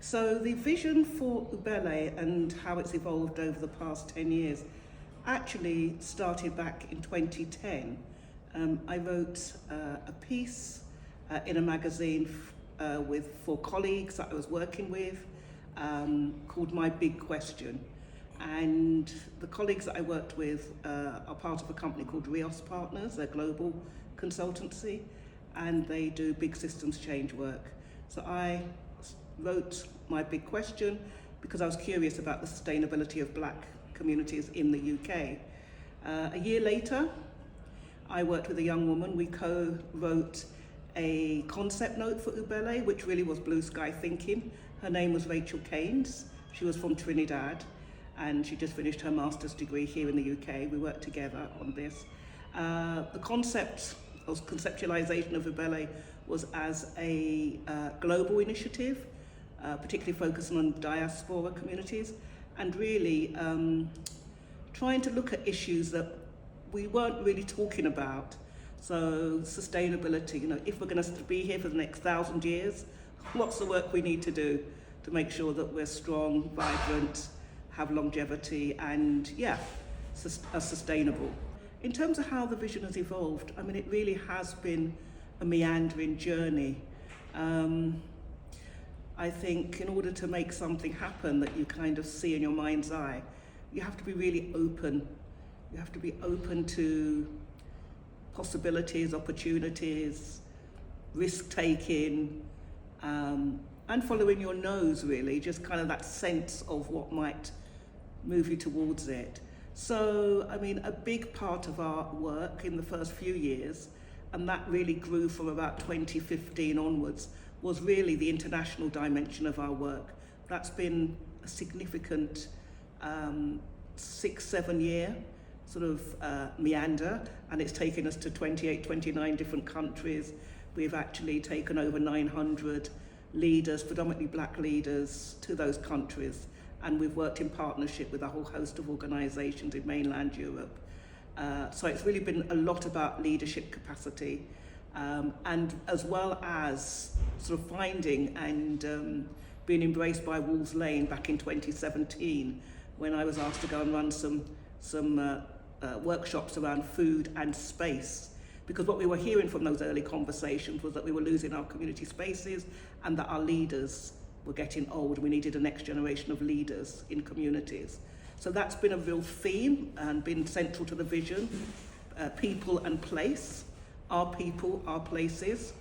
So the vision for Ubele and how it's evolved over the past 10 years actually started back in 2010. I wrote a piece in a magazine for colleagues that I was working with called My Big Question. And the colleagues that I worked with are part of a company called Rios Partners, a global consultancy, and they do big systems change work. So I wrote My Big Question because I was curious about the sustainability of black communities in the UK. A year later, I worked with a young woman. We co-wrote a concept note for Ubele, which really was blue sky thinking. Her name was Rachel Keynes. She was from Trinidad, and she just finished her master's degree here in the UK. We worked together on this. The concept or conceptualization of Ubele was as a global initiative, particularly focusing on diaspora communities, and really trying to look at issues that we weren't really talking about. So sustainability, if we're going to be here for the next 1,000 years, what's the work we need to do to make sure that we're strong, vibrant, have longevity, and are sustainable. In terms of how the vision has evolved, it really has been a meandering journey. I think in order to make something happen that you kind of see in your mind's eye, you have to be really open. You have to be open to possibilities, opportunities, risk-taking, and following your nose, really, just kind of that sense of what might move you towards it. So, a big part of our work in the first few years, and that really grew from about 2015 onwards, was really the international dimension of our work. That's been a significant 6-7 year sort of meander, and it's taken us to 28, 29 different countries. We've actually taken over 900 leaders, predominantly black leaders, to those countries, and we've worked in partnership with a whole host of organisations in mainland Europe. So it's really been a lot about leadership capacity, and as well as sort of finding and being embraced by Wolves Lane back in 2017, when I was asked to go and run some workshops around food and space, because what we were hearing from those early conversations was that we were losing our community spaces and that our leaders were getting old. We needed a next generation of leaders in communities. So that's been a real theme and been central to the vision. People and place, our people, our places.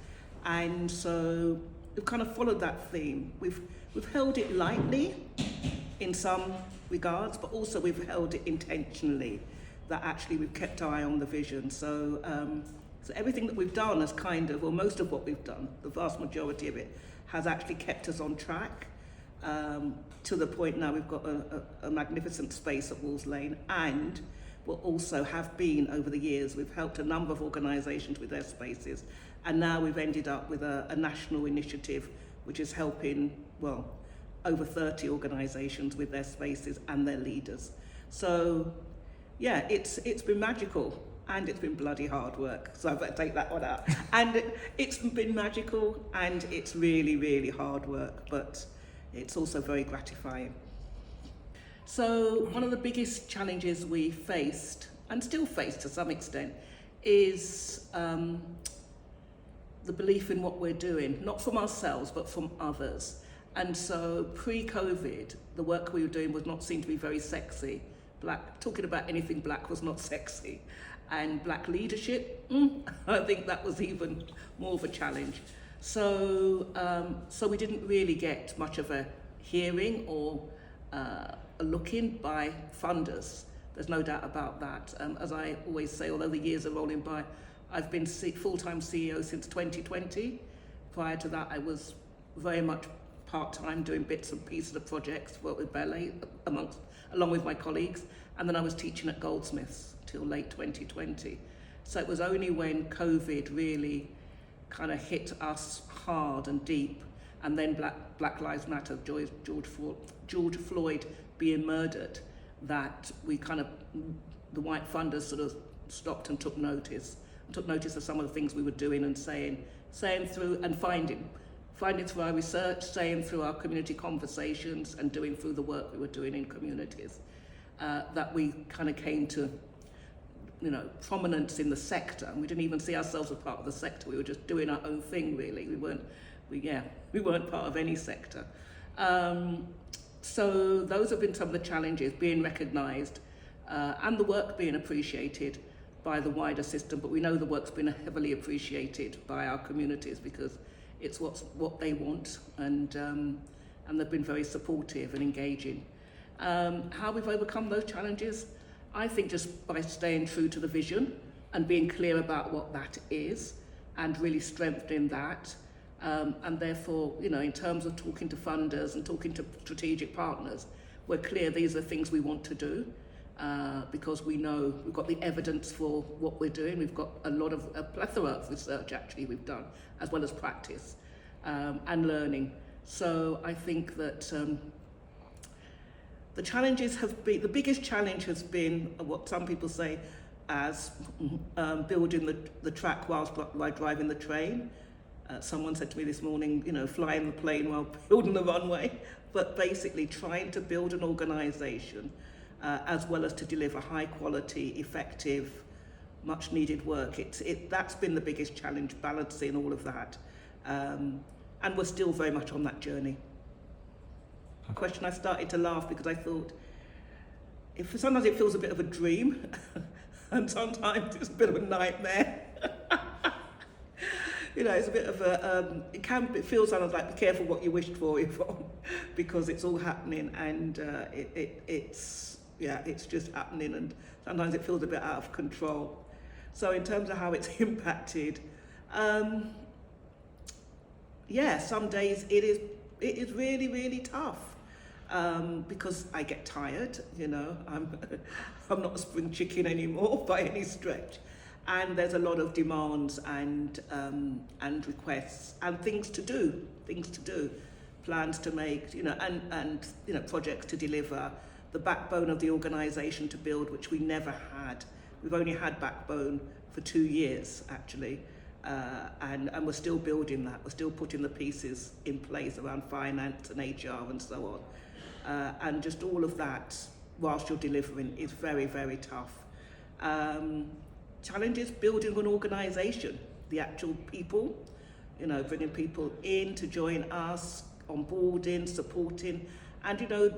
And so we've kind of followed that theme. We've held it lightly in some regards, but also we've held it intentionally, that actually we've kept our eye on the vision. So everything that we've done has most of what we've done, the vast majority of it, has actually kept us on track to the point now we've got a magnificent space at Wolves Lane, and we'll also have been over the years, we've helped a number of organisations with their spaces, and now we've ended up with a national initiative which is helping, over 30 organisations with their spaces and their leaders. So it's been magical, and it's been bloody hard work, so I better take that one out. And it's been magical, and it's really, really hard work, but it's also very gratifying. So one of the biggest challenges we faced, and still face to some extent, is the belief in what we're doing, not from ourselves, but from others. And so pre-COVID, the work we were doing was not seen to be very sexy. Talking about anything black was not sexy. And black leadership, I think that was even more of a challenge. So we didn't really get much of a hearing or a look-in by funders. There's no doubt about that. As I always say, although the years are rolling by, I've been full-time CEO since 2020. Prior to that, I was very much part-time doing bits and pieces of projects, worked with Ubele along with my colleagues, and then I was teaching at Goldsmiths till late 2020. So it was only when COVID really kind of hit us hard and deep, and then Black Lives Matter, George Floyd being murdered, that we the white funders sort of stopped and took notice of some of the things we were doing and saying through and finding through our research, saying through our community conversations, and doing through the work we were doing in communities, that we kind of came to, you know, prominence in the sector. And we didn't even see ourselves as part of the sector. We were just doing our own thing, really. We weren't part of any sector. So those have been some of the challenges, being recognised, and the work being appreciated by the wider system. But we know the work's been heavily appreciated by our communities because it's what they want, and they've been very supportive and engaging. How we've overcome those challenges, I think just by staying true to the vision and being clear about what that is and really strengthening that. And therefore, you know, in terms of talking to funders and talking to strategic partners, we're clear these are things we want to do, because we know we've got the evidence for what we're doing. We've got a plethora of research actually we've done, as well as practice and learning. So I think that the challenges have been, the biggest challenge has been what some people say as building the track while driving the train. Someone said to me this morning, you know, flying the plane while building the runway, but basically trying to build an organisation as well as to deliver high quality, effective, much needed work. That's been the biggest challenge, balancing all of that. And we're still very much on that journey. Question, I started to laugh because I thought, sometimes it feels a bit of a dream and sometimes it's a bit of a nightmare. You know, it's a bit of it feels sometimes like be careful what you wished for, Yvonne, because it's all happening and it's just happening, and sometimes it feels a bit out of control. So in terms of how it's impacted, some days it is really, really tough. Because I get tired, you know, I'm not a spring chicken anymore by any stretch, and there's a lot of demands and requests and things to do, plans to make, you know, and you know, projects to deliver, the backbone of the organisation to build, which we never had. We've only had backbone for 2 years actually, and we're still building that. We're still putting the pieces in place around finance and HR and so on. And just all of that, whilst you're delivering, is very, very tough. Challenges building an organisation, the actual people, you know, bringing people in to join us, onboarding, supporting. And, you know,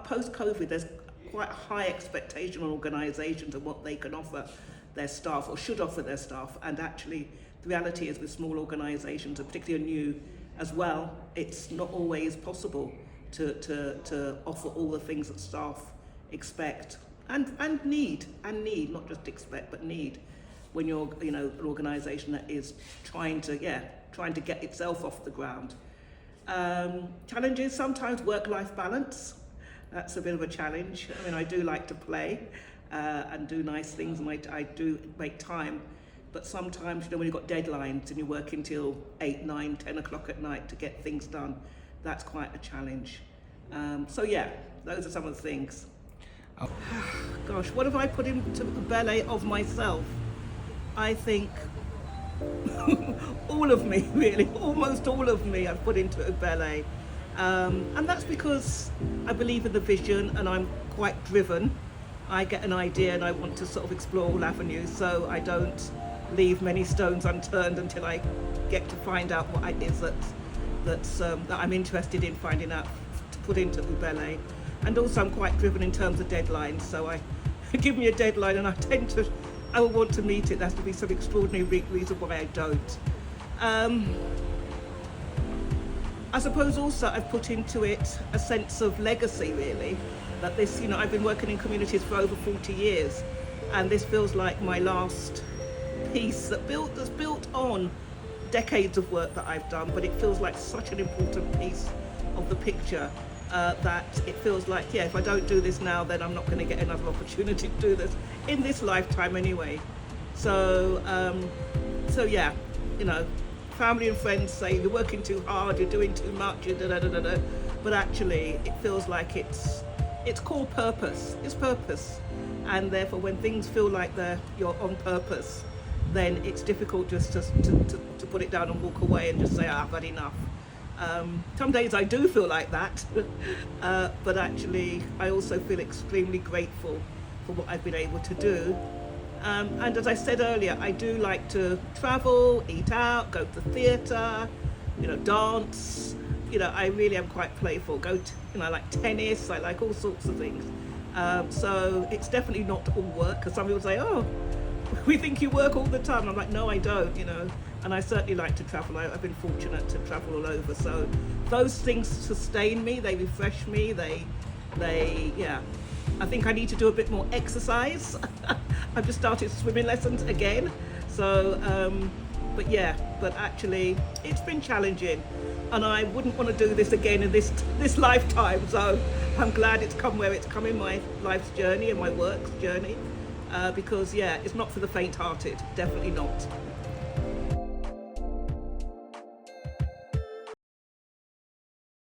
post-COVID, there's quite a high expectation on organisations and what they can offer their staff or should offer their staff. And actually, the reality is with small organisations, and particularly new as well, it's not always possible to offer all the things that staff expect and need, not just expect but need, when you're, you know, an organisation that is trying to get itself off the ground. Challenges, sometimes work-life balance. That's a bit of a challenge. I mean, I do like to play and do nice things, and I do make time, but sometimes, you know, when you've got deadlines and you're working till 8, 9, 10 o'clock at night to get things done, that's quite a challenge. So yeah, those are some of the things. Oh. Gosh, what have I put into the ballet of myself? I think all of me, really, almost all of me I've put into a ballet. And that's because I believe in the vision and I'm quite driven. I get an idea and I want to sort of explore all avenues, so I don't leave many stones unturned until I get to find out what it is that I'm interested in finding out to put into Ubele. And also I'm quite driven in terms of deadlines, so I give me a deadline and I will want to meet it. There has to be some extraordinary reason why I don't. I suppose also I've put into it a sense of legacy, really, that this, you know, I've been working in communities for over 40 years, and this feels like my last piece that's built on decades of work that I've done, but it feels like such an important piece of the picture that it feels like, yeah, if I don't do this now, then I'm not going to get another opportunity to do this in this lifetime anyway. So yeah, you know, family and friends say you're working too hard, you're doing too much, but actually it feels like it's called purpose. It's purpose, and therefore when things feel like you're on purpose, then it's difficult just to put it down and walk away and just say, I've had enough. Some days I do feel like that, but actually I also feel extremely grateful for what I've been able to do. And as I said earlier, I do like to travel, eat out, go to theatre, dance. I really am quite playful. I like tennis, I like all sorts of things. So it's definitely not all work, because some people say, oh, we think you work all the time. I'm like, no, I don't, and I certainly like to travel. I've been fortunate to travel all over. So those things sustain me, they refresh me, yeah. I think I need to do a bit more exercise. I've just started swimming lessons again. So, but actually it's been challenging, and I wouldn't want to do this again in this lifetime. So I'm glad it's come where it's come in my life's journey and my work's journey, because it's not for the faint-hearted, definitely not.